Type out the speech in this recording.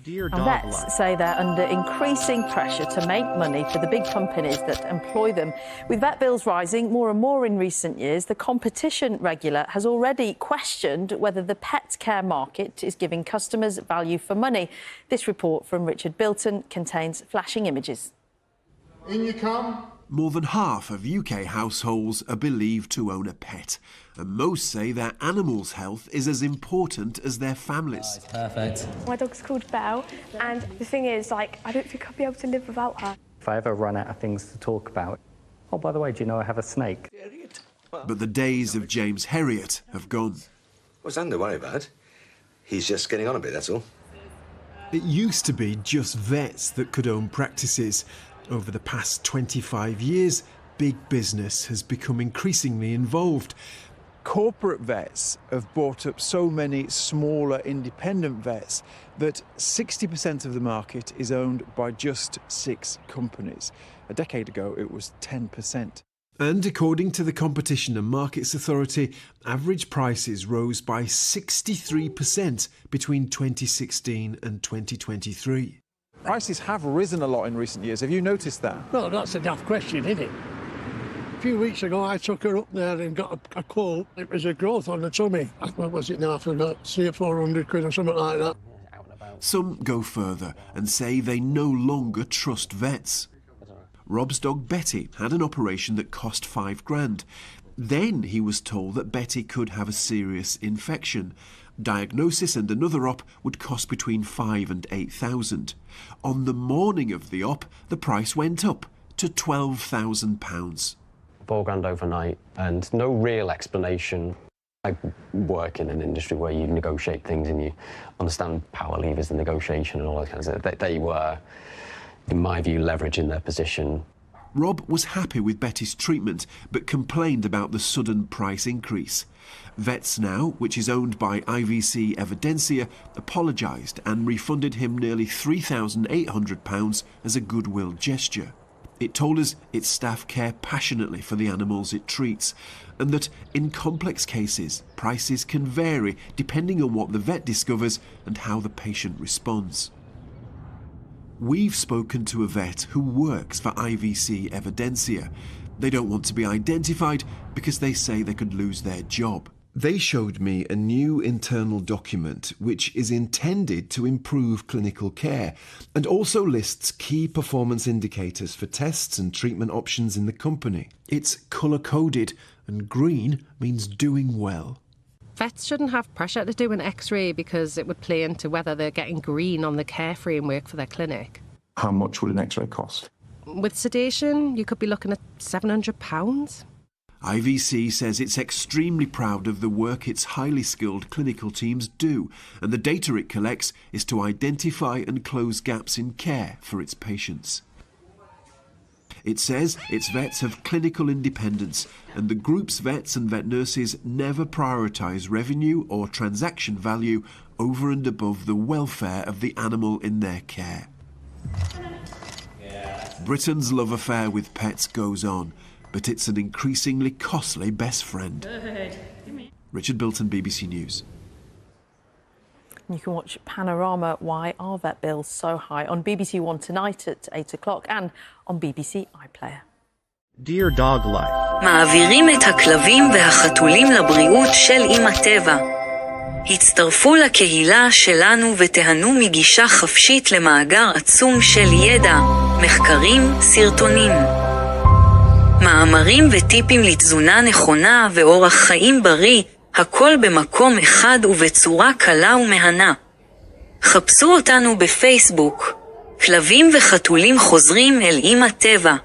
Vets say they're under increasing pressure to make money for the big companies that employ them. With vet bills rising more and more in recent years, the competition regulator has already questioned whether the pet care market is giving customers value for money. This report from Richard Bilton contains flashing images. In you come. More than half of UK households are believed to own a pet, and most say their animal's health is as important as their families. Perfect. My dog's called Belle, and the thing is, I don't think I'll be able to live without her. If I ever run out of things to talk about, oh, by the way, do you know I have a snake? But the days of James Herriot have gone. What's nothing to worry about? He's just getting on a bit, that's all. It used to be just vets that could own practices. Over the past 25 years, big business has become increasingly involved. Corporate vets have bought up so many smaller independent vets that 60% of the market is owned by just 6 companies. A decade ago, it was 10%. And according to the Competition and Markets Authority, average prices rose by 63% between 2016 and 2023. Prices have risen a lot in recent years. Have you noticed that? Well, that's a daft question, isn't it? A few weeks ago, I took her up there and got a call. It was a growth on the tummy. What was it now? For about 300 or 400 quid or something like that. Some go further and say they no longer trust vets. Rob's dog Betty had an operation that cost £5,000. Then he was told that Betty could have a serious infection. Diagnosis and another op would cost between £5,000 and £8,000. On the morning of the op, the price went up to £12,000. £4,000 overnight and no real explanation. I work in an industry where you negotiate things and you understand power levers and negotiation and all that kind of stuff. They were, in my view, leveraging their position. Rob was happy with Betty's treatment, but complained about the sudden price increase. Vets Now, which is owned by IVC Evidensia, apologised and refunded him nearly £3,800 as a goodwill gesture. It told us its staff care passionately for the animals it treats, and that in complex cases, prices can vary depending on what the vet discovers and how the patient responds. We've spoken to a vet who works for IVC Evidensia. They don't want to be identified because they say they could lose their job. They showed me a new internal document which is intended to improve clinical care and also lists key performance indicators for tests and treatment options in the company. It's colour-coded and green means doing well. Vets shouldn't have pressure to do an X-ray because it would play into whether they're getting green on the care framework for their clinic. How much would an X-ray cost? With sedation, you could be looking at £700. IVC says it's extremely proud of the work its highly skilled clinical teams do, and the data it collects is to identify and close gaps in care for its patients. It says its vets have clinical independence, and the group's vets and vet nurses never prioritise revenue or transaction value over and above the welfare of the animal in their care. Britain's love affair with pets goes on, but it's an increasingly costly best friend. Richard Bilton, BBC News. You can watch Panorama Why Are Vet Bills So High on BBC One tonight at 8 o'clock and on BBC iPlayer. Dear Dog Life. מעבירים את הכלבים והחתולים לבריאות של אמא טבע. הצטרפו לקהילה שלנו ותהנו מגישה חפשית למאגר עצום של ידע, מחקרים, סרטונים. מאמרים וטיפים לתזונה נכונה ואורח חיים בריא, הכל במקום אחד ובצורה קלה ומהנה. חפשו אותנו בפייסבוק. כלבים וחתולים חוזרים אל אמא טבע.